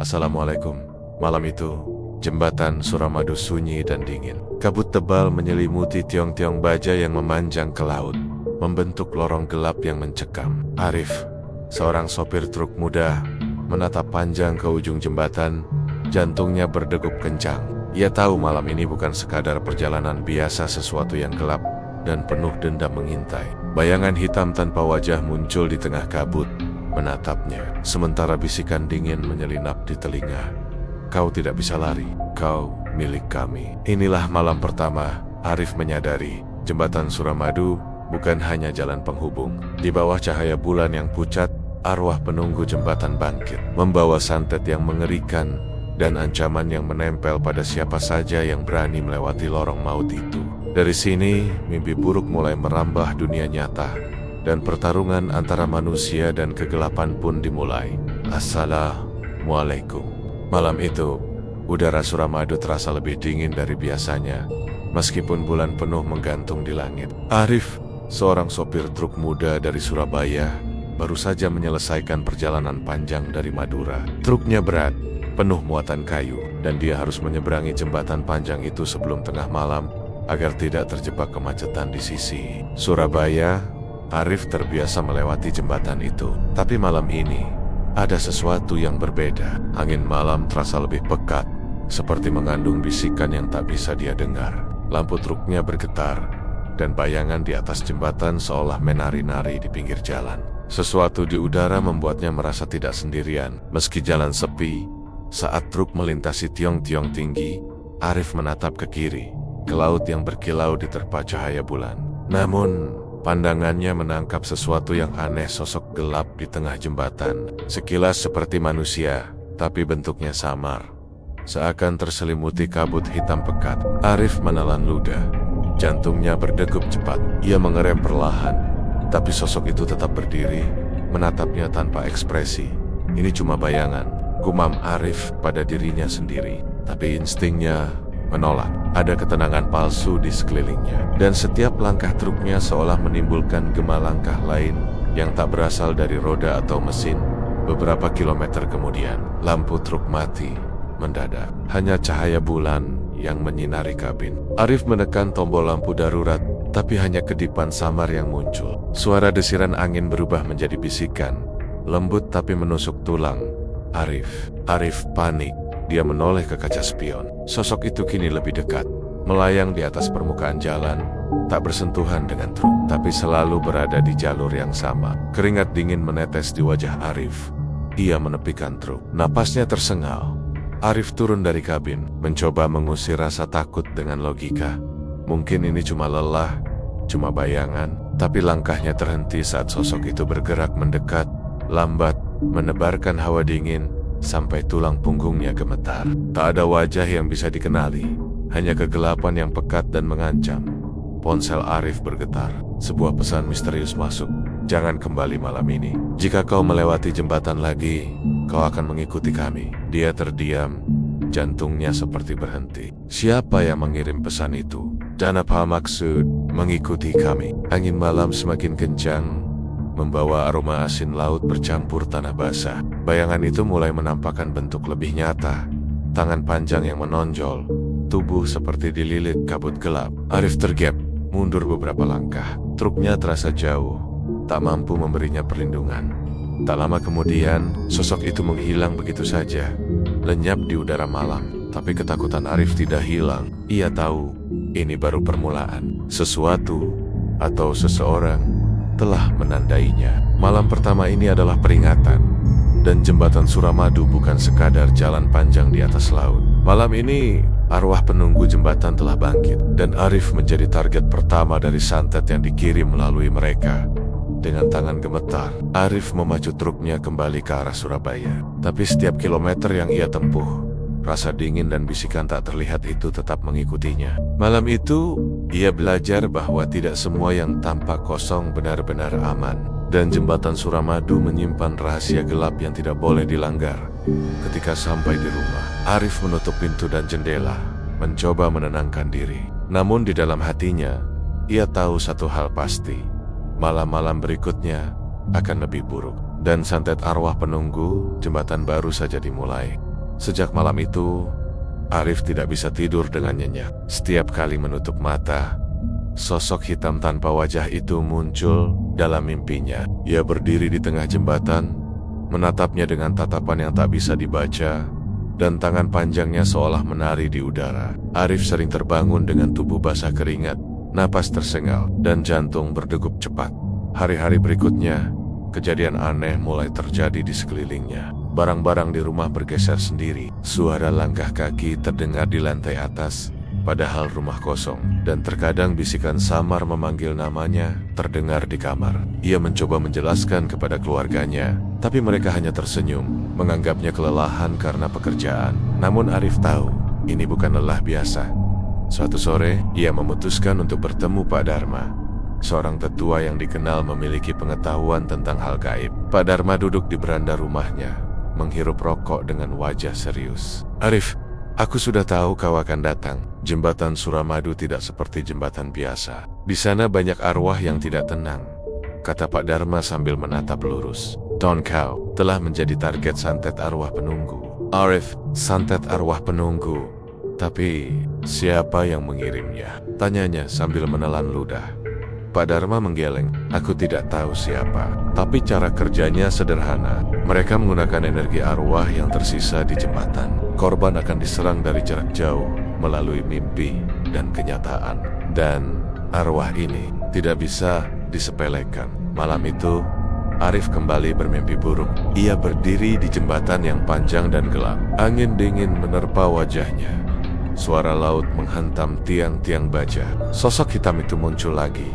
Assalamualaikum. Malam itu, jembatan Suramadu sunyi dan dingin. Kabut tebal menyelimuti tiong-tiong baja yang memanjang ke laut, membentuk lorong gelap yang mencekam. Arif, seorang sopir truk muda, menatap panjang ke ujung jembatan, jantungnya berdegup kencang. Ia tahu malam ini bukan sekadar perjalanan biasa, sesuatu yang gelap dan penuh dendam mengintai. Bayangan hitam tanpa wajah muncul di tengah kabut, menatapnya, sementara bisikan dingin menyelinap di telinga. Kau tidak bisa lari, kau milik kami. Inilah malam pertama Arif menyadari jembatan Suramadu bukan hanya jalan penghubung. Di bawah cahaya bulan yang pucat, arwah penunggu jembatan bangkit, membawa santet yang mengerikan dan ancaman yang menempel pada siapa saja yang berani melewati lorong maut itu. Dari sini, mimpi buruk mulai merambah dunia nyata, dan pertarungan antara manusia dan kegelapan pun dimulai. Assalamualaikum. Malam itu, udara Suramadu terasa lebih dingin dari biasanya, meskipun bulan penuh menggantung di langit. Arif, seorang sopir truk muda dari Surabaya, baru saja menyelesaikan perjalanan panjang dari Madura. Truknya berat, penuh muatan kayu, dan dia harus menyeberangi jembatan panjang itu sebelum tengah malam agar tidak terjebak kemacetan di sisi Surabaya. Arif terbiasa melewati jembatan itu, tapi malam ini ada sesuatu yang berbeda. Angin malam terasa lebih pekat, seperti mengandung bisikan yang tak bisa dia dengar. Lampu truknya bergetar, dan bayangan di atas jembatan seolah menari-nari di pinggir jalan. Sesuatu di udara membuatnya merasa tidak sendirian. Meski jalan sepi, saat truk melintasi tiong-tiong tinggi, Arif menatap ke kiri, ke laut yang berkilau diterpa cahaya bulan. Namun, pandangannya menangkap sesuatu yang aneh. Sosok gelap di tengah jembatan, sekilas seperti manusia, tapi bentuknya samar, seakan terselimuti kabut hitam pekat. Arif menelan ludah, jantungnya berdegup cepat. Ia mengerem perlahan, tapi sosok itu tetap berdiri, menatapnya tanpa ekspresi. Ini cuma bayangan, gumam Arif pada dirinya sendiri, tapi instingnya menolak. Ada ketenangan palsu di sekelilingnya, dan setiap langkah truknya seolah menimbulkan gema langkah lain yang tak berasal dari roda atau mesin. Beberapa kilometer kemudian, lampu truk mati mendadak. Hanya cahaya bulan yang menyinari kabin. Arif menekan tombol lampu darurat, tapi hanya kedipan samar yang muncul. Suara desiran angin berubah menjadi bisikan, lembut tapi menusuk tulang. Arif panik. Dia menoleh ke kaca spion. Sosok itu kini lebih dekat, melayang di atas permukaan jalan, tak bersentuhan dengan truk, tapi selalu berada di jalur yang sama. Keringat dingin menetes di wajah Arif. Ia menepikan truk. Napasnya tersengal. Arif turun dari kabin, mencoba mengusir rasa takut dengan logika. Mungkin ini cuma lelah, cuma bayangan, tapi langkahnya terhenti saat sosok itu bergerak mendekat, lambat, menebarkan hawa dingin, sampai tulang punggungnya gemetar. Tak ada wajah yang bisa dikenali, hanya kegelapan yang pekat dan mengancam. Ponsel Arif bergetar. Sebuah pesan misterius masuk. Jangan kembali malam ini. Jika kau melewati jembatan lagi, kau akan mengikuti kami. Dia terdiam, jantungnya seperti berhenti. Siapa yang mengirim pesan itu? Dan apa maksud mengikuti kami? Angin malam semakin kencang, membawa aroma asin laut bercampur tanah basah. Bayangan itu mulai menampakkan bentuk lebih nyata. Tangan panjang yang menonjol, tubuh seperti dililit kabut gelap. Arif tergap, mundur beberapa langkah. Truknya terasa jauh, tak mampu memberinya perlindungan. Tak lama kemudian, sosok itu menghilang begitu saja, lenyap di udara malam. Tapi ketakutan Arif tidak hilang. Ia tahu, ini baru permulaan. Sesuatu atau seseorang telah menandainya. Malam pertama ini adalah peringatan, dan jembatan Suramadu bukan sekadar jalan panjang di atas laut. Malam ini, arwah penunggu jembatan telah bangkit, dan Arif menjadi target pertama dari santet yang dikirim melalui mereka. Dengan tangan gemetar, Arif memacu truknya kembali ke arah Surabaya. Tapi setiap kilometer yang ia tempuh, rasa dingin dan bisikan tak terlihat itu tetap mengikutinya. Malam itu, ia belajar bahwa tidak semua yang tampak kosong benar-benar aman. Dan jembatan Suramadu menyimpan rahasia gelap yang tidak boleh dilanggar. Ketika sampai di rumah, Arif menutup pintu dan jendela, mencoba menenangkan diri. Namun di dalam hatinya, ia tahu satu hal pasti. Malam-malam berikutnya akan lebih buruk. Dan santet arwah penunggu, jembatan baru saja dimulai. Sejak malam itu, Arif tidak bisa tidur dengan nyenyak. Setiap kali menutup mata, sosok hitam tanpa wajah itu muncul dalam mimpinya. Ia berdiri di tengah jembatan, menatapnya dengan tatapan yang tak bisa dibaca, dan tangan panjangnya seolah menari di udara. Arif sering terbangun dengan tubuh basah keringat, napas tersengal, dan jantung berdegup cepat. Hari-hari berikutnya, kejadian aneh mulai terjadi di sekelilingnya. Barang-barang di rumah bergeser sendiri. Suara langkah kaki terdengar di lantai atas, padahal rumah kosong. Dan terkadang bisikan samar memanggil namanya terdengar di kamar. Ia mencoba menjelaskan kepada keluarganya, tapi mereka hanya tersenyum, menganggapnya kelelahan karena pekerjaan. Namun Arif tahu, ini bukan lelah biasa. Suatu sore, ia memutuskan untuk bertemu Pak Dharma, seorang tetua yang dikenal memiliki pengetahuan tentang hal gaib. Pak Dharma duduk di beranda rumahnya, menghirup rokok dengan wajah serius. Arif, aku sudah tahu kau akan datang. Jembatan Suramadu tidak seperti jembatan biasa. Di sana banyak arwah yang tidak tenang, kata Pak Dharma sambil menatap lurus. Don, kau telah menjadi target santet arwah penunggu. Arif, santet arwah penunggu. Tapi siapa yang mengirimnya? Tanyanya sambil menelan ludah. Pak Dharma menggeleng. Aku tidak tahu siapa, tapi cara kerjanya sederhana. Mereka menggunakan energi arwah yang tersisa di jembatan. Korban akan diserang dari jarak jauh, melalui mimpi dan kenyataan. Dan arwah ini tidak bisa disepelekan. Malam itu, Arif kembali bermimpi buruk. Ia berdiri di jembatan yang panjang dan gelap. Angin dingin menerpa wajahnya. Suara laut menghantam tiang-tiang baja. Sosok hitam itu muncul lagi.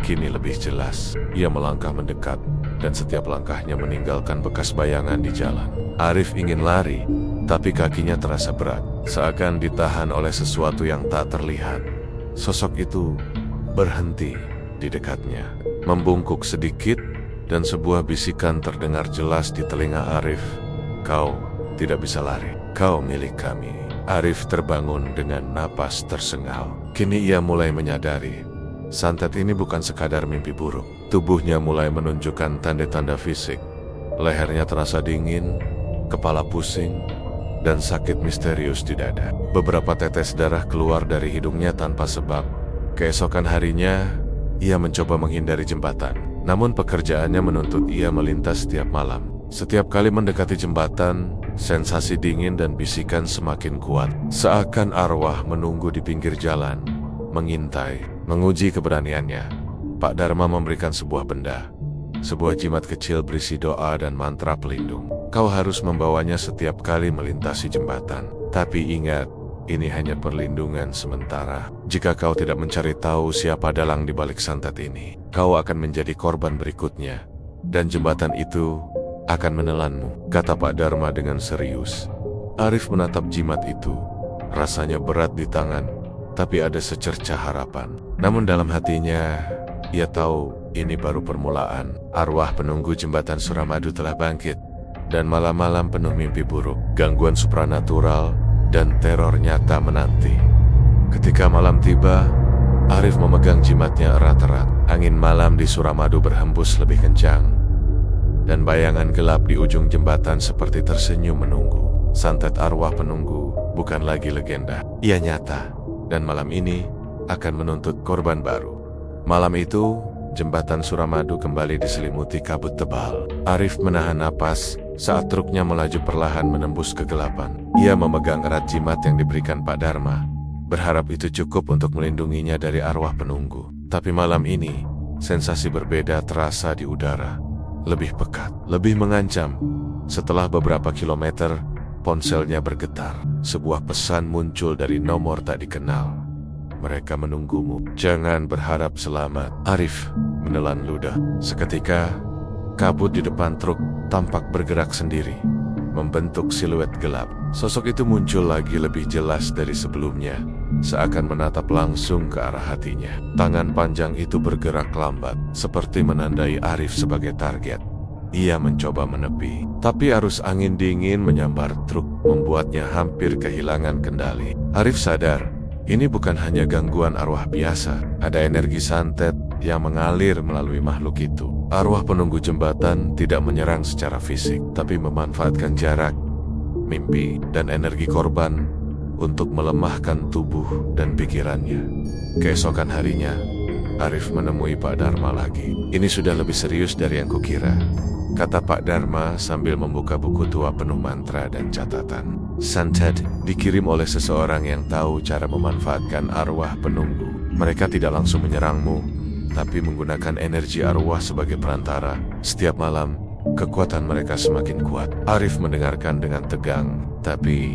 Kini lebih jelas. Ia melangkah mendekat, dan setiap langkahnya meninggalkan bekas bayangan di jalan. Arif ingin lari, tapi kakinya terasa berat, seakan ditahan oleh sesuatu yang tak terlihat. Sosok itu berhenti di dekatnya, membungkuk sedikit, dan sebuah bisikan terdengar jelas di telinga Arif. Kau tidak bisa lari, kau milik kami. Arif terbangun dengan napas tersengal. Kini ia mulai menyadari, santet ini bukan sekadar mimpi buruk. Tubuhnya mulai menunjukkan tanda-tanda fisik. Lehernya terasa dingin, kepala pusing, dan sakit misterius di dada. Beberapa tetes darah keluar dari hidungnya tanpa sebab. Keesokan harinya, ia mencoba menghindari jembatan. Namun pekerjaannya menuntut ia melintas setiap malam. Setiap kali mendekati jembatan, sensasi dingin dan bisikan semakin kuat. Seakan arwah menunggu di pinggir jalan, mengintai, menguji keberaniannya. Pak Dharma memberikan sebuah benda, sebuah jimat kecil berisi doa dan mantra pelindung. Kau harus membawanya setiap kali melintasi jembatan. Tapi ingat, ini hanya perlindungan sementara. Jika kau tidak mencari tahu siapa dalang di balik santet ini, kau akan menjadi korban berikutnya. Dan jembatan itu akan menelanmu, kata Pak Dharma dengan serius. Arif menatap jimat itu. Rasanya berat di tangan, tapi ada secercah harapan. Namun dalam hatinya, ia tahu ini baru permulaan. Arwah penunggu jembatan Suramadu telah bangkit, dan malam-malam penuh mimpi buruk, gangguan supranatural, dan teror nyata menanti. Ketika malam tiba, Arif memegang jimatnya erat-erat. Angin malam di Suramadu berhembus lebih kencang, dan bayangan gelap di ujung jembatan seperti tersenyum menunggu. Santet arwah penunggu bukan lagi legenda. Ia nyata, dan malam ini akan menuntut korban baru. Malam itu, jembatan Suramadu kembali diselimuti kabut tebal. Arif menahan napas saat truknya melaju perlahan menembus kegelapan. Ia memegang erat jimat yang diberikan Pak Dharma, berharap itu cukup untuk melindunginya dari arwah penunggu. Tapi malam ini, sensasi berbeda terasa di udara. Lebih pekat, lebih mengancam. Setelah beberapa kilometer, ponselnya bergetar. Sebuah pesan muncul dari nomor tak dikenal. Mereka menunggumu. Jangan berharap selamat. Arif menelan ludah. Seketika, kabut di depan truk tampak bergerak sendiri, membentuk siluet gelap. Sosok itu muncul lagi lebih jelas dari sebelumnya, seakan menatap langsung ke arah hatinya. Tangan panjang itu bergerak lambat, seperti menandai Arif sebagai target. Ia mencoba menepi, tapi arus angin dingin menyambar truk membuatnya hampir kehilangan kendali. Arif sadar, ini bukan hanya gangguan arwah biasa. Ada energi santet yang mengalir melalui makhluk itu. Arwah penunggu jembatan tidak menyerang secara fisik, tapi memanfaatkan jarak, mimpi, dan energi korban untuk melemahkan tubuh dan pikirannya. Keesokan harinya, Arif menemui Pak Dharma lagi. Ini sudah lebih serius dari yang kukira, kata Pak Dharma sambil membuka buku tua penuh mantra dan catatan. Santet dikirim oleh seseorang yang tahu cara memanfaatkan arwah penunggu. Mereka tidak langsung menyerangmu, tapi menggunakan energi arwah sebagai perantara. Setiap malam, kekuatan mereka semakin kuat. Arif mendengarkan dengan tegang. Tapi,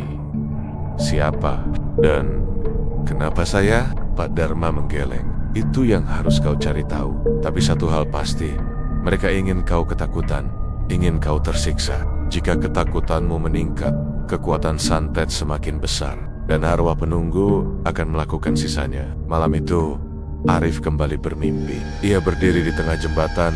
siapa dan kenapa saya? Pak Dharma menggeleng. Itu yang harus kau cari tahu. Tapi satu hal pasti, mereka ingin kau ketakutan, ingin kau tersiksa. Jika ketakutanmu meningkat, kekuatan santet semakin besar, dan arwah penunggu akan melakukan sisanya. Malam itu, Arif kembali bermimpi. Ia berdiri di tengah jembatan,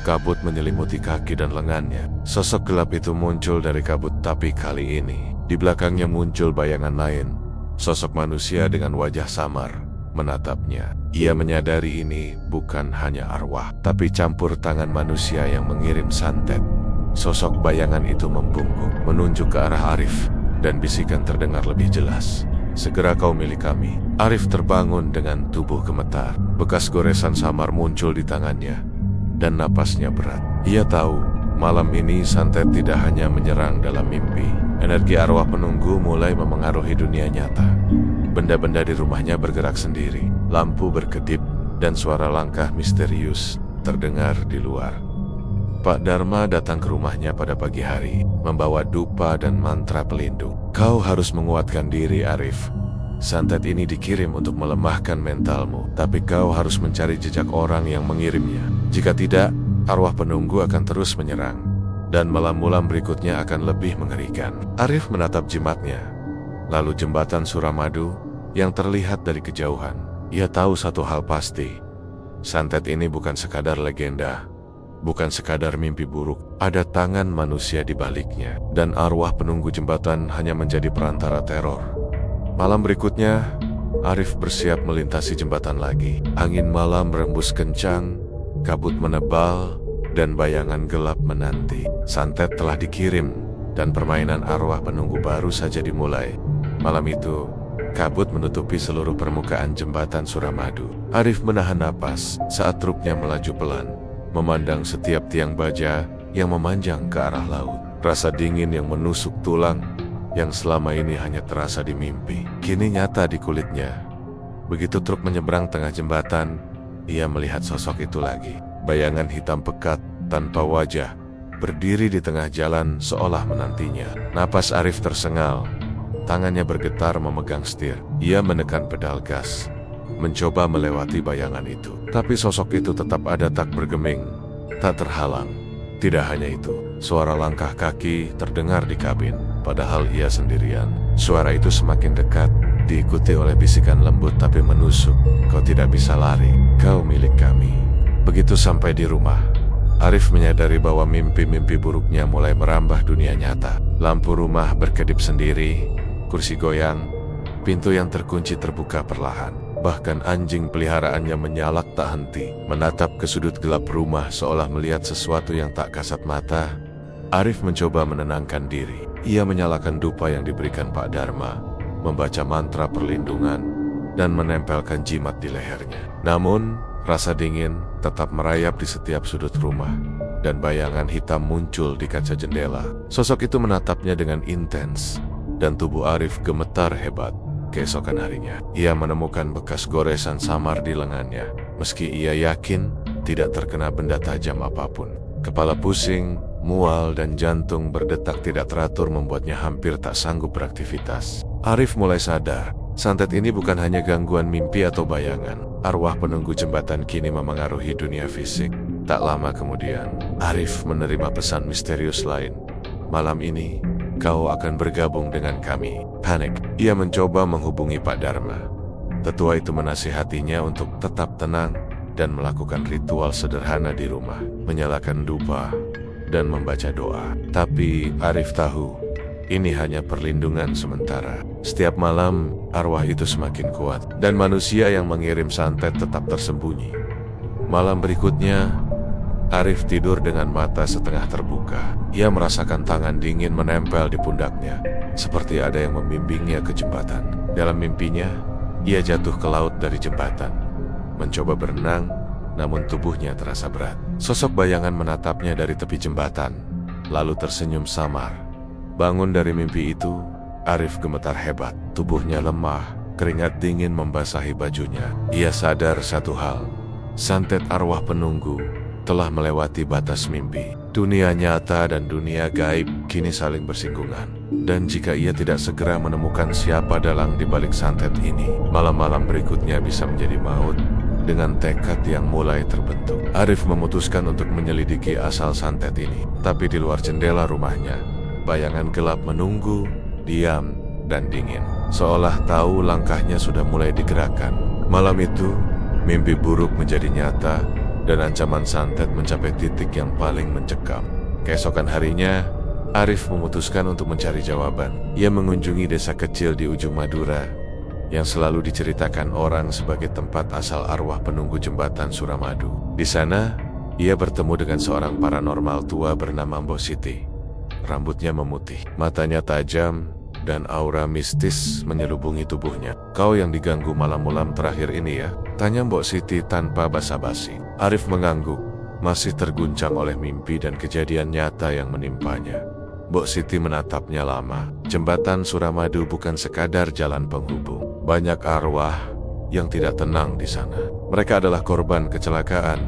kabut menyelimuti kaki dan lengannya. Sosok gelap itu muncul dari kabut, tapi kali ini, di belakangnya muncul bayangan lain. Sosok manusia dengan wajah samar menatapnya. Ia menyadari ini bukan hanya arwah, tapi campur tangan manusia yang mengirim santet. Sosok bayangan itu membungkuk, menunjuk ke arah Arif, dan bisikan terdengar lebih jelas. Segera kau milik kami. Arif terbangun dengan tubuh gemetar. Bekas goresan samar muncul di tangannya, dan napasnya berat. Ia tahu, malam ini santet tidak hanya menyerang dalam mimpi. Energi arwah penunggu mulai memengaruhi dunia nyata. Benda-benda di rumahnya bergerak sendiri. Lampu berkedip, dan suara langkah misterius terdengar di luar. Pak Dharma datang ke rumahnya pada pagi hari, membawa dupa dan mantra pelindung. Kau harus menguatkan diri, Arif. Santet ini dikirim untuk melemahkan mentalmu, tapi kau harus mencari jejak orang yang mengirimnya. Jika tidak, arwah penunggu akan terus menyerang, dan malam-malam berikutnya akan lebih mengerikan. Arif menatap jimatnya, lalu jembatan Suramadu yang terlihat dari kejauhan. Ia tahu satu hal pasti, santet ini bukan sekadar legenda, bukan sekadar mimpi buruk. Ada tangan manusia di baliknya, dan arwah penunggu jembatan hanya menjadi perantara teror. Malam berikutnya, Arif bersiap melintasi jembatan lagi. Angin malam berembus kencang, kabut menebal, dan bayangan gelap menanti. Santet telah dikirim, dan permainan arwah penunggu baru saja dimulai. Malam itu, kabut menutupi seluruh permukaan jembatan Suramadu. Arif menahan napas saat truknya melaju pelan, memandang setiap tiang baja yang memanjang ke arah laut. Rasa dingin yang menusuk tulang, yang selama ini hanya terasa di mimpi, kini nyata di kulitnya. Begitu truk menyeberang tengah jembatan, ia melihat sosok itu lagi. Bayangan hitam pekat, tanpa wajah, berdiri di tengah jalan seolah menantinya. Napas Arif tersengal. Tangannya bergetar memegang setir. Ia menekan pedal gas, mencoba melewati bayangan itu. Tapi sosok itu tetap ada, tak bergeming, tak terhalang. Tidak hanya itu, suara langkah kaki terdengar di kabin, padahal ia sendirian. Suara itu semakin dekat, diikuti oleh bisikan lembut tapi menusuk. Kau tidak bisa lari, kau milik kami. Begitu sampai di rumah, Arif menyadari bahwa mimpi-mimpi buruknya mulai merambah dunia nyata. Lampu rumah berkedip sendiri, kursi goyang, pintu yang terkunci terbuka perlahan. Bahkan anjing peliharaannya menyalak tak henti, menatap ke sudut gelap rumah seolah melihat sesuatu yang tak kasat mata. Arif mencoba menenangkan diri. Ia menyalakan dupa yang diberikan Pak Dharma, membaca mantra perlindungan, dan menempelkan jimat di lehernya. Namun, rasa dingin tetap merayap di setiap sudut rumah, dan bayangan hitam muncul di kaca jendela. Sosok itu menatapnya dengan intens, dan tubuh Arif gemetar hebat. Keesokan harinya, ia menemukan bekas goresan samar di lengannya. Meski ia yakin tidak terkena benda tajam apapun. Kepala pusing, mual, dan jantung berdetak tidak teratur membuatnya hampir tak sanggup beraktivitas. Arif mulai sadar, santet ini bukan hanya gangguan mimpi atau bayangan. Arwah penunggu jembatan kini memengaruhi dunia fisik. Tak lama kemudian, Arif menerima pesan misterius lain. Malam ini, kau akan bergabung dengan kami. Panik. Ia mencoba menghubungi Pak Dharma. Tetua itu menasihatinya untuk tetap tenang dan melakukan ritual sederhana di rumah, menyalakan dupa dan membaca doa. Tapi Arif tahu, ini hanya perlindungan sementara. Setiap malam, arwah itu semakin kuat, dan manusia yang mengirim santet tetap tersembunyi. Malam berikutnya, Arif tidur dengan mata setengah terbuka. Ia merasakan tangan dingin menempel di pundaknya, seperti ada yang membimbingnya ke jembatan. Dalam mimpinya, ia jatuh ke laut dari jembatan. Mencoba berenang, namun tubuhnya terasa berat. Sosok bayangan menatapnya dari tepi jembatan, lalu tersenyum samar. Bangun dari mimpi itu, Arif gemetar hebat. Tubuhnya lemah, keringat dingin membasahi bajunya. Ia sadar satu hal, santet arwah penunggu telah melewati batas mimpi. Dunia nyata dan dunia gaib kini saling bersinggungan. Dan jika ia tidak segera menemukan siapa dalang di balik santet ini, malam-malam berikutnya bisa menjadi maut. Dengan tekad yang mulai terbentuk, Arif memutuskan untuk menyelidiki asal santet ini. Tapi di luar jendela rumahnya, bayangan gelap menunggu, diam, dan dingin. Seolah tahu langkahnya sudah mulai digerakkan. Malam itu, mimpi buruk menjadi nyata, dan ancaman santet mencapai titik yang paling mencekam. Keesokan harinya, Arif memutuskan untuk mencari jawaban. Ia mengunjungi desa kecil di ujung Madura, yang selalu diceritakan orang sebagai tempat asal arwah penunggu jembatan Suramadu. Di sana, ia bertemu dengan seorang paranormal tua bernama Mbok Siti. Rambutnya memutih, matanya tajam, dan aura mistis menyelubungi tubuhnya. "Kau yang diganggu malam-malam terakhir ini ya?" tanya Mbok Siti tanpa basa-basi. Arif mengangguk, masih terguncang oleh mimpi dan kejadian nyata yang menimpanya. Mbok Siti menatapnya lama. Jembatan Suramadu bukan sekadar jalan penghubung. Banyak arwah yang tidak tenang di sana. Mereka adalah korban kecelakaan,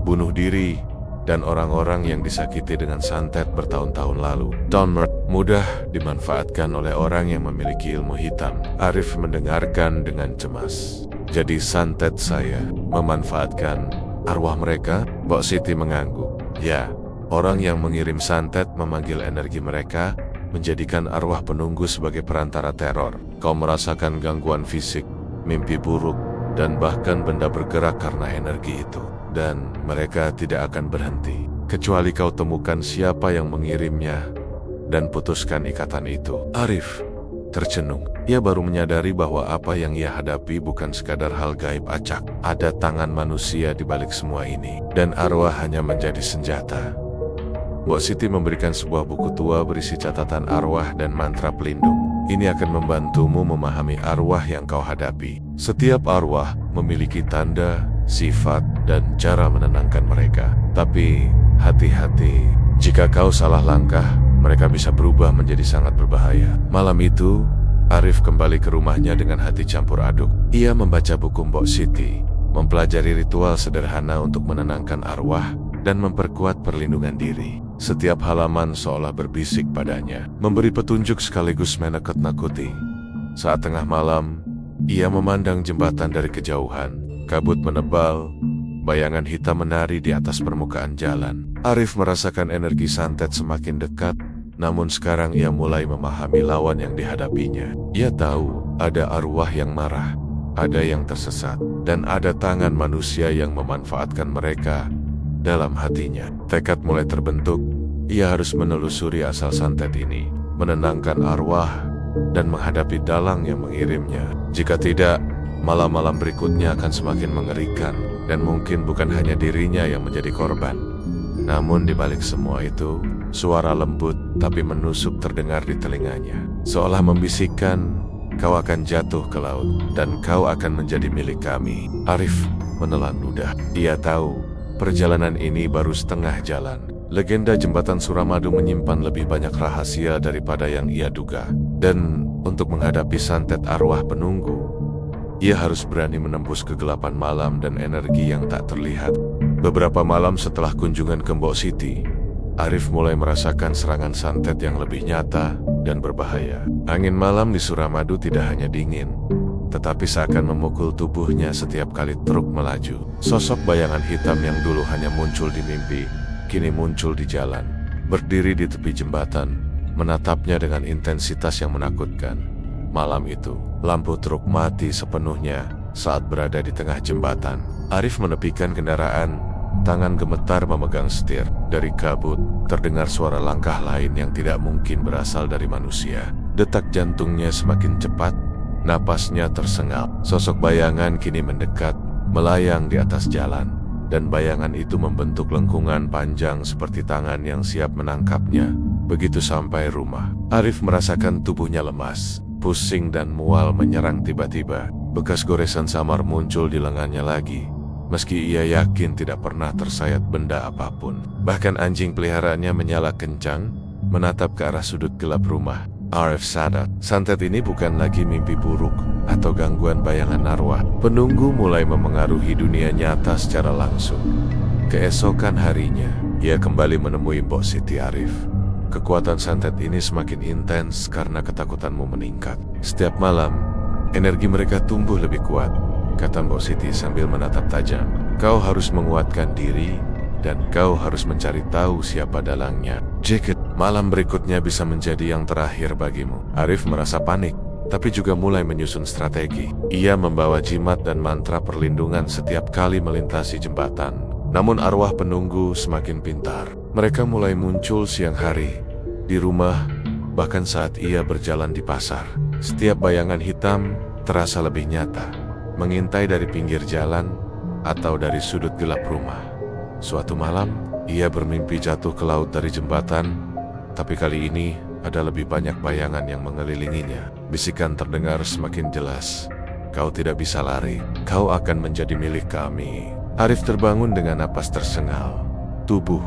bunuh diri, dan orang-orang yang disakiti dengan santet bertahun-tahun lalu. Donmer mudah dimanfaatkan oleh orang yang memiliki ilmu hitam. Arif mendengarkan dengan cemas. "Jadi santet saya memanfaatkan arwah mereka?" Mbok Siti mengangguk. "Ya, orang yang mengirim santet memanggil energi mereka, menjadikan arwah penunggu sebagai perantara teror. Kau merasakan gangguan fisik, mimpi buruk, dan bahkan benda bergerak karena energi itu. Dan mereka tidak akan berhenti, kecuali kau temukan siapa yang mengirimnya dan putuskan ikatan itu." Arif tercenung. Ia baru menyadari bahwa apa yang ia hadapi bukan sekadar hal gaib acak. Ada tangan manusia di balik semua ini, dan arwah hanya menjadi senjata. Mbok Siti memberikan sebuah buku tua berisi catatan arwah dan mantra pelindung. "Ini akan membantumu memahami arwah yang kau hadapi. Setiap arwah memiliki tanda, sifat, dan cara menenangkan mereka. Tapi hati-hati, jika kau salah langkah, mereka bisa berubah menjadi sangat berbahaya." Malam itu, Arif kembali ke rumahnya dengan hati campur aduk. Ia membaca buku Mbok Siti, mempelajari ritual sederhana untuk menenangkan arwah, dan memperkuat perlindungan diri. Setiap halaman seolah berbisik padanya, memberi petunjuk sekaligus menakut-nakuti. Saat tengah malam, ia memandang jembatan dari kejauhan. Kabut menebal, bayangan hitam menari di atas permukaan jalan. Arif merasakan energi santet semakin dekat, namun sekarang ia mulai memahami lawan yang dihadapinya. Ia tahu ada arwah yang marah, ada yang tersesat, dan ada tangan manusia yang memanfaatkan mereka. Dalam hatinya, tekad mulai terbentuk. Ia harus menelusuri asal santet ini, menenangkan arwah, dan menghadapi dalang yang mengirimnya. Jika tidak, malam-malam berikutnya akan semakin mengerikan, dan mungkin bukan hanya dirinya yang menjadi korban. Namun di balik semua itu, suara lembut tapi menusuk terdengar di telinganya, seolah membisikkan, "Kau akan jatuh ke laut, dan kau akan menjadi milik kami." Arif menelan ludah. Ia tahu perjalanan ini baru setengah jalan. Legenda jembatan Suramadu menyimpan lebih banyak rahasia daripada yang ia duga. Dan untuk menghadapi santet arwah penunggu, ia harus berani menembus kegelapan malam dan energi yang tak terlihat. Beberapa malam setelah kunjungan ke Mbok Siti, Arif mulai merasakan serangan santet yang lebih nyata dan berbahaya. Angin malam di Suramadu tidak hanya dingin, tetapi seakan memukul tubuhnya setiap kali truk melaju. Sosok bayangan hitam yang dulu hanya muncul di mimpi, kini muncul di jalan, berdiri di tepi jembatan, menatapnya dengan intensitas yang menakutkan. Malam itu, lampu truk mati sepenuhnya saat berada di tengah jembatan. Arif menepikan kendaraan, tangan gemetar memegang setir. Dari kabut, terdengar suara langkah lain yang tidak mungkin berasal dari manusia. Detak jantungnya semakin cepat, napasnya tersengal. Sosok bayangan kini mendekat, melayang di atas jalan. dan bayangan itu membentuk lengkungan panjang seperti tangan yang siap menangkapnya. Begitu sampai rumah, Arif merasakan tubuhnya lemas, pusing dan mual menyerang tiba-tiba. Bekas goresan samar muncul di lengannya lagi, meski ia yakin tidak pernah tersayat benda apapun. Bahkan anjing peliharaannya menyala kencang, menatap ke arah sudut gelap rumah. Arif sadar, santet ini bukan lagi mimpi buruk atau gangguan bayangan arwah. Penunggu mulai memengaruhi dunia nyata secara langsung. Keesokan harinya, ia kembali menemui Mbok Siti Arif. Kekuatan santet ini semakin intens karena ketakutanmu meningkat. Setiap malam, energi mereka tumbuh lebih kuat, kata Mbok Siti sambil menatap tajam. Kau harus menguatkan diri, dan kau harus mencari tahu siapa dalangnya. Jika malam berikutnya bisa menjadi yang terakhir bagimu. Arif merasa panik, tapi juga mulai menyusun strategi. Ia membawa jimat dan mantra perlindungan setiap kali melintasi jembatan. Namun arwah penunggu semakin pintar. Mereka mulai muncul siang hari, di rumah, bahkan saat ia berjalan di pasar. Setiap bayangan hitam terasa lebih nyata, mengintai dari pinggir jalan atau dari sudut gelap rumah. Suatu malam, ia bermimpi jatuh ke laut dari jembatan, tapi kali ini ada lebih banyak bayangan yang mengelilinginya. Bisikan terdengar semakin jelas. Kau tidak bisa lari, kau akan menjadi milik kami. Arif terbangun dengan napas tersengal. Tubuh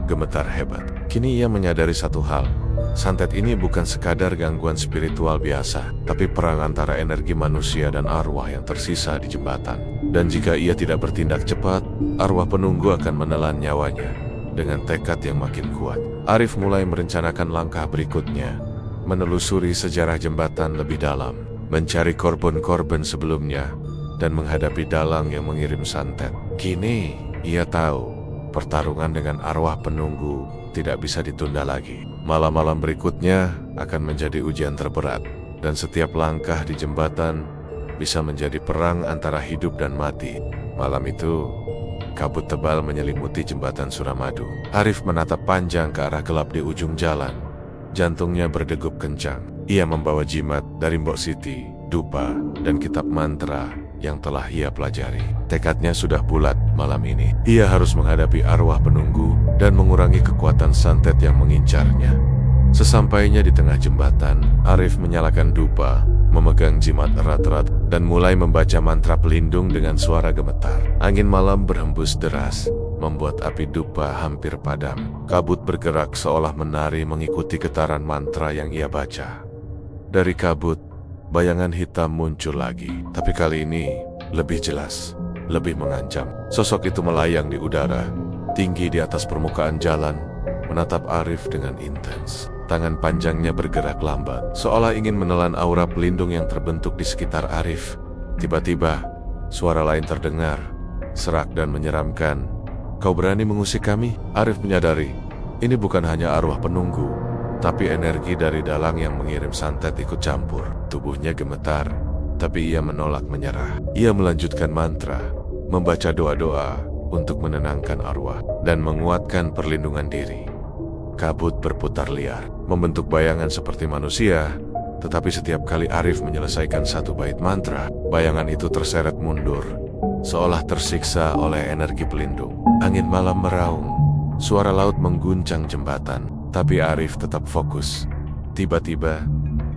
gemetar hebat. Kini ia menyadari satu hal. Santet ini bukan sekadar gangguan spiritual biasa, tapi perang antara energi manusia dan arwah yang tersisa di jembatan. Dan jika ia tidak bertindak cepat, arwah penunggu akan menelan nyawanya. Dengan tekad yang makin kuat, Arif mulai merencanakan langkah berikutnya, menelusuri sejarah jembatan lebih dalam, mencari korban-korban sebelumnya, dan menghadapi dalang yang mengirim santet. Kini, ia tahu, pertarungan dengan arwah penunggu tidak bisa ditunda lagi. Malam-malam berikutnya akan menjadi ujian terberat, dan setiap langkah di jembatan bisa menjadi perang antara hidup dan mati. Malam itu, kabut tebal menyelimuti jembatan Suramadu. Arif menatap panjang ke arah gelap di ujung jalan. Jantungnya berdegup kencang. Ia membawa jimat dari Mbok Siti, dupa, dan kitab mantra yang telah ia pelajari. Tekadnya sudah bulat malam ini. Ia harus menghadapi arwah penunggu dan mengurangi kekuatan santet yang mengincarnya. Sesampainya di tengah jembatan, Arif menyalakan dupa, memegang jimat erat-erat, dan mulai membaca mantra pelindung dengan suara gemetar. Angin malam berhembus deras, membuat api dupa hampir padam. Kabut bergerak seolah menari mengikuti getaran mantra yang ia baca. Dari kabut, bayangan hitam muncul lagi, tapi kali ini lebih jelas, lebih mengancam. Sosok itu melayang di udara, tinggi di atas permukaan jalan, menatap Arif dengan intens. Tangan panjangnya bergerak lambat, seolah ingin menelan aura pelindung yang terbentuk di sekitar Arif. Tiba-tiba, suara lain terdengar, serak dan menyeramkan. Kau berani mengusik kami? Arif menyadari, ini bukan hanya arwah penunggu, tapi energi dari dalang yang mengirim santet ikut campur. Tubuhnya gemetar, tapi ia menolak menyerah. Ia melanjutkan mantra, membaca doa-doa untuk menenangkan arwah dan menguatkan perlindungan diri. Kabut berputar liar, membentuk bayangan seperti manusia, tetapi setiap kali Arif menyelesaikan satu bait mantra, bayangan itu terseret mundur, seolah tersiksa oleh energi pelindung. Angin malam meraung, suara laut mengguncang jembatan, tapi Arif tetap fokus. Tiba-tiba,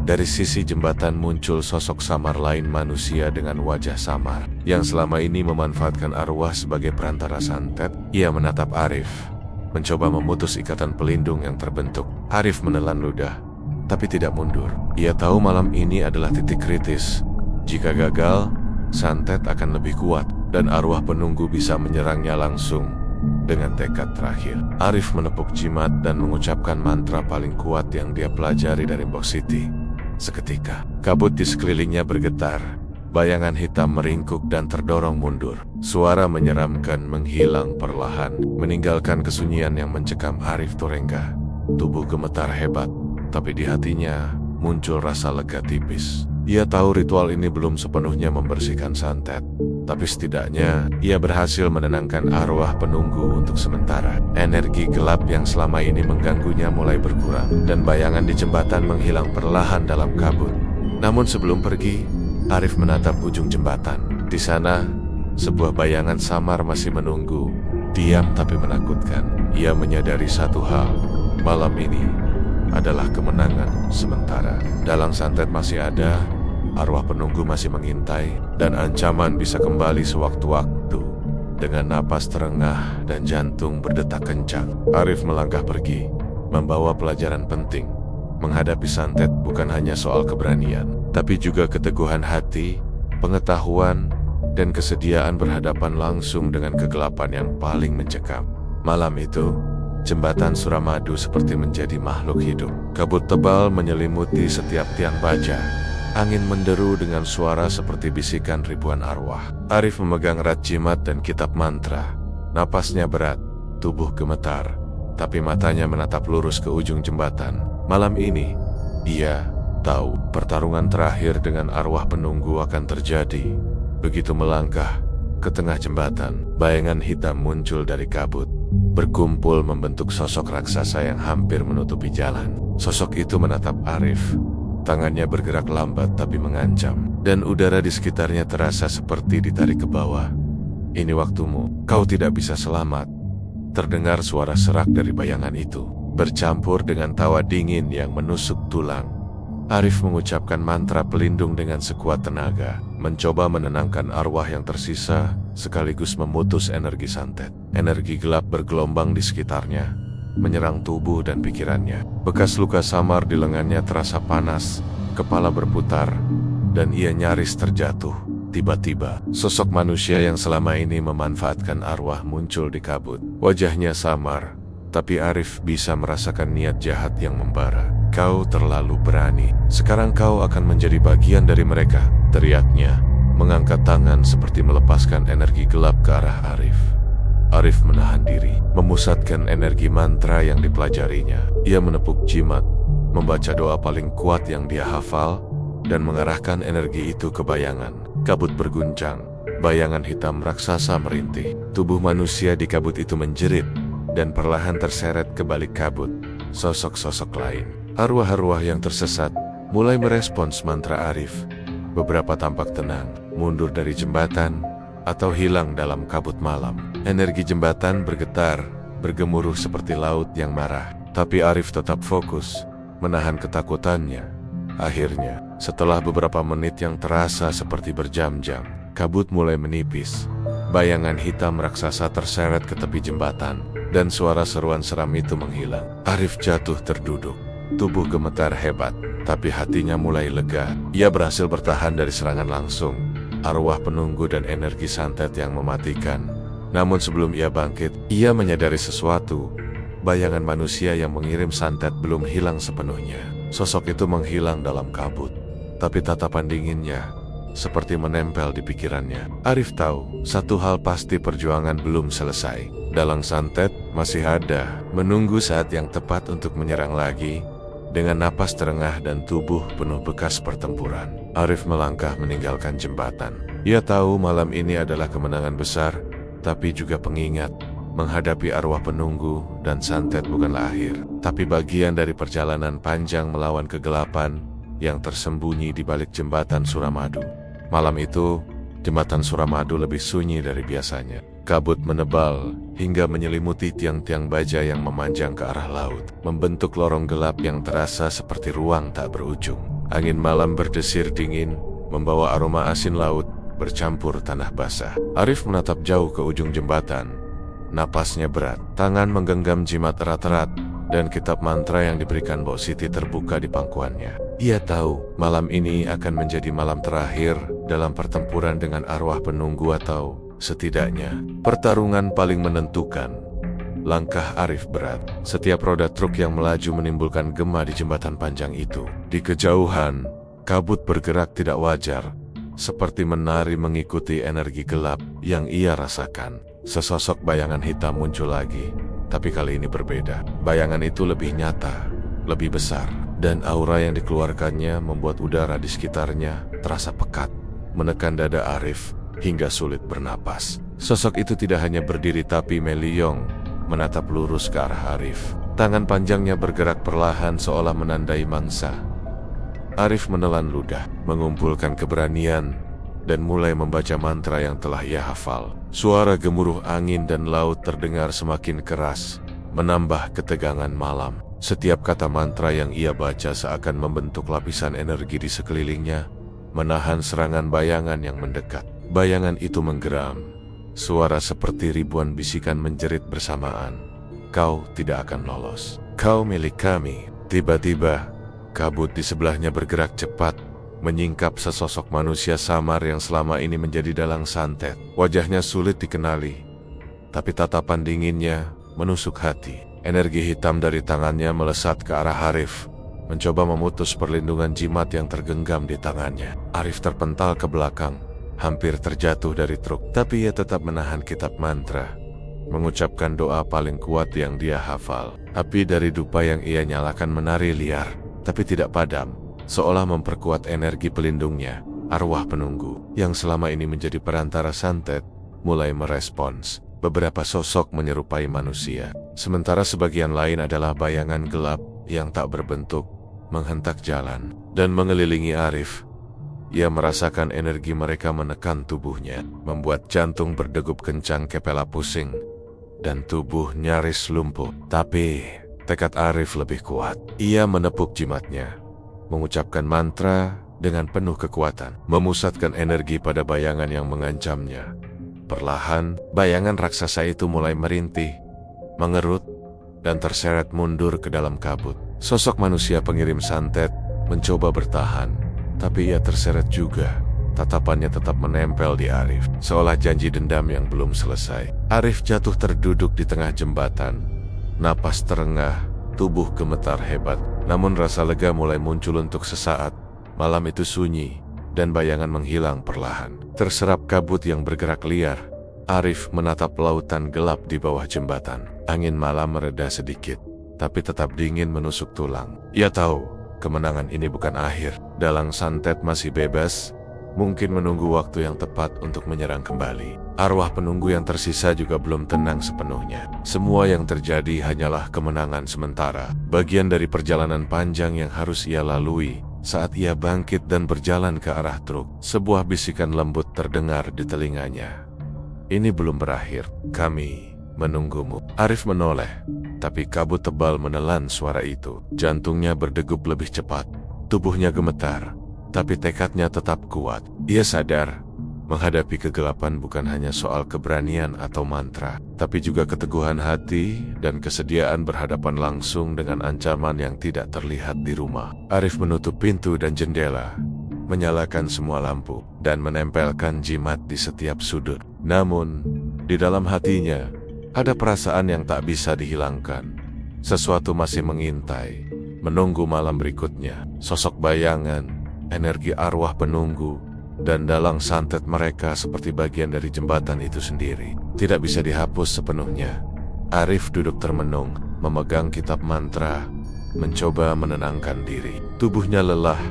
dari sisi jembatan muncul sosok samar lain manusia dengan wajah samar, yang selama ini memanfaatkan arwah sebagai perantara santet. Ia menatap Arif, mencoba memutus ikatan pelindung yang terbentuk. Arif menelan ludah, tapi tidak mundur. Ia tahu malam ini adalah titik kritis. Jika gagal, santet akan lebih kuat, dan arwah penunggu bisa menyerangnya langsung. Dengan tekad terakhir, Arif menepuk jimat dan mengucapkan mantra paling kuat yang dia pelajari dari Mbok Siti. Seketika, kabut di sekelilingnya bergetar. Bayangan hitam meringkuk dan terdorong mundur. Suara menyeramkan menghilang perlahan, meninggalkan kesunyian yang mencekam Arif Turengga. Tubuh gemetar hebat, tapi di hatinya muncul rasa lega tipis. Ia tahu ritual ini belum sepenuhnya membersihkan santet, tapi setidaknya ia berhasil menenangkan arwah penunggu untuk sementara. Energi gelap yang selama ini mengganggunya mulai berkurang, dan bayangan di jembatan menghilang perlahan dalam kabut. Namun sebelum pergi, Arif menatap ujung jembatan. Di sana, sebuah bayangan samar masih menunggu, diam tapi menakutkan. Ia menyadari satu hal, malam ini adalah kemenangan sementara. Dalam santet masih ada, arwah penunggu masih mengintai, dan ancaman bisa kembali sewaktu-waktu. Dengan napas terengah dan jantung berdetak kencang, Arif melangkah pergi, membawa pelajaran penting. Menghadapi santet bukan hanya soal keberanian, tapi juga keteguhan hati, pengetahuan, dan kesediaan berhadapan langsung dengan kegelapan yang paling mencekam. Malam itu, jembatan Suramadu seperti menjadi makhluk hidup. Kabut tebal menyelimuti setiap tiang baja. Angin menderu dengan suara seperti bisikan ribuan arwah. Arif memegang erat jimat dan kitab mantra. Napasnya berat, tubuh gemetar, tapi matanya menatap lurus ke ujung jembatan. Malam ini, ia tahu pertarungan terakhir dengan arwah penunggu akan terjadi. Begitu melangkah ke tengah jembatan, bayangan hitam muncul dari kabut, berkumpul membentuk sosok raksasa yang hampir menutupi jalan. Sosok itu menatap Arif. Tangannya bergerak lambat tapi mengancam, dan udara di sekitarnya terasa seperti ditarik ke bawah. "Ini waktumu, kau tidak bisa selamat." Terdengar suara serak dari bayangan itu, bercampur dengan tawa dingin yang menusuk tulang. Arif mengucapkan mantra pelindung dengan sekuat tenaga, mencoba menenangkan arwah yang tersisa, sekaligus memutus energi santet. Energi gelap bergelombang di sekitarnya, menyerang tubuh dan pikirannya. Bekas luka samar di lengannya terasa panas, kepala berputar, dan ia nyaris terjatuh. Tiba-tiba, sosok manusia yang selama ini memanfaatkan arwah muncul di kabut. Wajahnya samar, tapi Arif bisa merasakan niat jahat yang membara. "Kau terlalu berani. Sekarang kau akan menjadi bagian dari mereka," teriaknya, mengangkat tangan seperti melepaskan energi gelap ke arah Arif. Arif menahan diri, memusatkan energi mantra yang dipelajarinya. Ia menepuk jimat, membaca doa paling kuat yang dia hafal, dan mengarahkan energi itu ke bayangan. Kabut berguncang, bayangan hitam raksasa merintih. Tubuh manusia di kabut itu menjerit, dan perlahan terseret ke balik kabut. Sosok-sosok lain, arwah-arwah yang tersesat, mulai merespons mantra Arif. Beberapa tampak tenang, mundur dari jembatan, atau hilang dalam kabut malam. Energi jembatan bergetar, bergemuruh seperti laut yang marah. Tapi Arif tetap fokus, menahan ketakutannya. Akhirnya, setelah beberapa menit yang terasa seperti berjam-jam, kabut mulai menipis. Bayangan hitam raksasa terseret ke tepi jembatan, dan suara seruan seram itu menghilang. Arif jatuh terduduk, tubuh gemetar hebat, tapi hatinya mulai lega. Ia berhasil bertahan dari serangan langsung, arwah penunggu dan energi santet yang mematikan. Namun sebelum ia bangkit, ia menyadari sesuatu. Bayangan manusia yang mengirim santet belum hilang sepenuhnya. Sosok itu menghilang dalam kabut, tapi tatapan dinginnya seperti menempel di pikirannya. Arif tahu, satu hal pasti, perjuangan belum selesai. Dalang santet masih ada, menunggu saat yang tepat untuk menyerang lagi. Dengan napas terengah dan tubuh penuh bekas pertempuran, Arif melangkah meninggalkan jembatan. Ia tahu malam ini adalah kemenangan besar, tapi juga pengingat. Menghadapi arwah penunggu dan santet bukanlah akhir, tapi bagian dari perjalanan panjang melawan kegelapan yang tersembunyi di balik jembatan Suramadu. Malam itu, jembatan Suramadu lebih sunyi dari biasanya. Kabut menebal hingga menyelimuti tiang-tiang baja yang memanjang ke arah laut, membentuk lorong gelap yang terasa seperti ruang tak berujung. Angin malam berdesir dingin, membawa aroma asin laut bercampur tanah basah. Arif menatap jauh ke ujung jembatan. Napasnya berat, tangan menggenggam jimat erat-erat, dan kitab mantra yang diberikan Mbok Siti terbuka di pangkuannya. Ia tahu malam ini akan menjadi malam terakhir dalam pertempuran dengan arwah penunggu, atau setidaknya pertarungan paling menentukan. Langkah Arif berat. Setiap roda truk yang melaju menimbulkan gema di jembatan panjang itu. Di kejauhan, kabut bergerak tidak wajar, seperti menari mengikuti energi gelap yang ia rasakan. Sesosok bayangan hitam muncul lagi, tapi kali ini berbeda. Bayangan itu lebih nyata, lebih besar, dan aura yang dikeluarkannya membuat udara di sekitarnya terasa pekat, menekan dada Arif hingga sulit bernapas. Sosok itu tidak hanya berdiri tapi meliong, menatap lurus ke arah Arif. Tangan panjangnya bergerak perlahan seolah menandai mangsa. Arif menelan ludah, mengumpulkan keberanian, dan mulai membaca mantra yang telah ia hafal. Suara gemuruh angin dan laut terdengar semakin keras, menambah ketegangan malam. Setiap kata mantra yang ia baca seakan membentuk lapisan energi di sekelilingnya, menahan serangan bayangan yang mendekat. Bayangan itu menggeram. Suara seperti ribuan bisikan menjerit bersamaan. Kau tidak akan lolos. Kau milik kami. Tiba-tiba, kabut di sebelahnya bergerak cepat, menyingkap sesosok manusia samar yang selama ini menjadi dalang santet. Wajahnya sulit dikenali, tapi tatapan dinginnya menusuk hati. Energi hitam dari tangannya melesat ke arah Arif, mencoba memutus perlindungan jimat yang tergenggam di tangannya. Arif terpental ke belakang, hampir terjatuh dari truk, tapi ia tetap menahan kitab mantra, mengucapkan doa paling kuat yang dia hafal. Api dari dupa yang ia nyalakan menari liar, tapi tidak padam, seolah memperkuat energi pelindungnya. Arwah penunggu, yang selama ini menjadi perantara santet, mulai merespons. Beberapa sosok menyerupai manusia, sementara sebagian lain adalah bayangan gelap yang tak berbentuk, menghentak jalan, dan mengelilingi Arif. Ia merasakan energi mereka menekan tubuhnya, membuat jantung berdegup kencang, kepala pusing, dan tubuh nyaris lumpuh. Tapi tekad Arif lebih kuat. Ia menepuk jimatnya, mengucapkan mantra dengan penuh kekuatan, memusatkan energi pada bayangan yang mengancamnya. Perlahan, bayangan raksasa itu mulai merintih, mengerut, dan terseret mundur ke dalam kabut. Sosok manusia pengirim santet mencoba bertahan, tapi ia terseret juga. Tatapannya tetap menempel di Arif, seolah janji dendam yang belum selesai. Arif jatuh terduduk di tengah jembatan. Napas terengah, tubuh gemetar hebat. Namun rasa lega mulai muncul untuk sesaat. Malam itu sunyi, dan bayangan menghilang perlahan. Terserap kabut yang bergerak liar, Arif menatap lautan gelap di bawah jembatan. Angin malam mereda sedikit, tapi tetap dingin menusuk tulang. Ia tahu, kemenangan ini bukan akhir. Dalang santet masih bebas, mungkin menunggu waktu yang tepat untuk menyerang kembali. Arwah penunggu yang tersisa juga belum tenang sepenuhnya. Semua yang terjadi hanyalah kemenangan sementara, bagian dari perjalanan panjang yang harus ia lalui. Saat ia bangkit dan berjalan ke arah truk, sebuah bisikan lembut terdengar di telinganya. Ini belum berakhir, kami menunggumu. Arif menoleh, tapi kabut tebal menelan suara itu. Jantungnya berdegup lebih cepat, tubuhnya gemetar, tapi tekadnya tetap kuat. Ia sadar, menghadapi kegelapan bukan hanya soal keberanian atau mantra, tapi juga keteguhan hati dan kesediaan berhadapan langsung dengan ancaman yang tidak terlihat di rumah. Arif menutup pintu dan jendela, menyalakan semua lampu, dan menempelkan jimat di setiap sudut. Namun, di dalam hatinya, ada perasaan yang tak bisa dihilangkan. Sesuatu masih mengintai, menunggu malam berikutnya. Sosok bayangan, energi arwah penunggu, dan dalang santet mereka seperti bagian dari jembatan itu sendiri. Tidak bisa dihapus sepenuhnya. Arif duduk termenung, memegang kitab mantra, mencoba menenangkan diri. Tubuhnya lelah,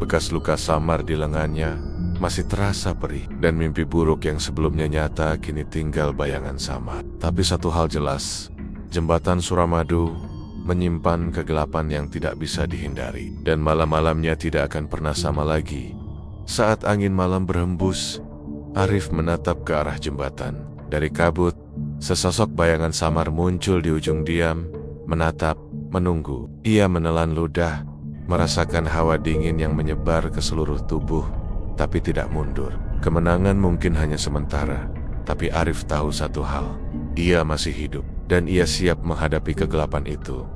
bekas luka samar di lengannya masih terasa perih, dan mimpi buruk yang sebelumnya nyata kini tinggal bayangan samar. Tapi satu hal jelas, jembatan Suramadu menyimpan kegelapan yang tidak bisa dihindari, dan malam-malamnya tidak akan pernah sama lagi. Saat angin malam berhembus, Arif menatap ke arah jembatan. Dari kabut, sesosok bayangan samar muncul di ujung diam, menatap, menunggu. Ia menelan ludah, merasakan hawa dingin yang menyebar ke seluruh tubuh, tapi tidak mundur. Kemenangan mungkin hanya sementara, tapi Arif tahu satu hal, ia masih hidup, dan ia siap menghadapi kegelapan itu,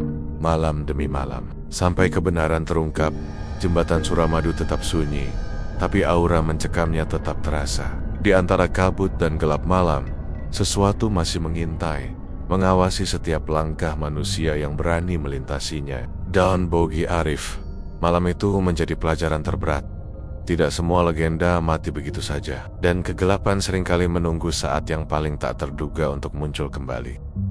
malam demi malam. Sampai kebenaran terungkap, jembatan Suramadu tetap sunyi, tapi aura mencekamnya tetap terasa. Di antara kabut dan gelap malam, sesuatu masih mengintai, mengawasi setiap langkah manusia yang berani melintasinya. Daun Bogi Arif, malam itu menjadi pelajaran terberat. Tidak semua legenda mati begitu saja, dan kegelapan seringkali menunggu saat yang paling tak terduga untuk muncul kembali.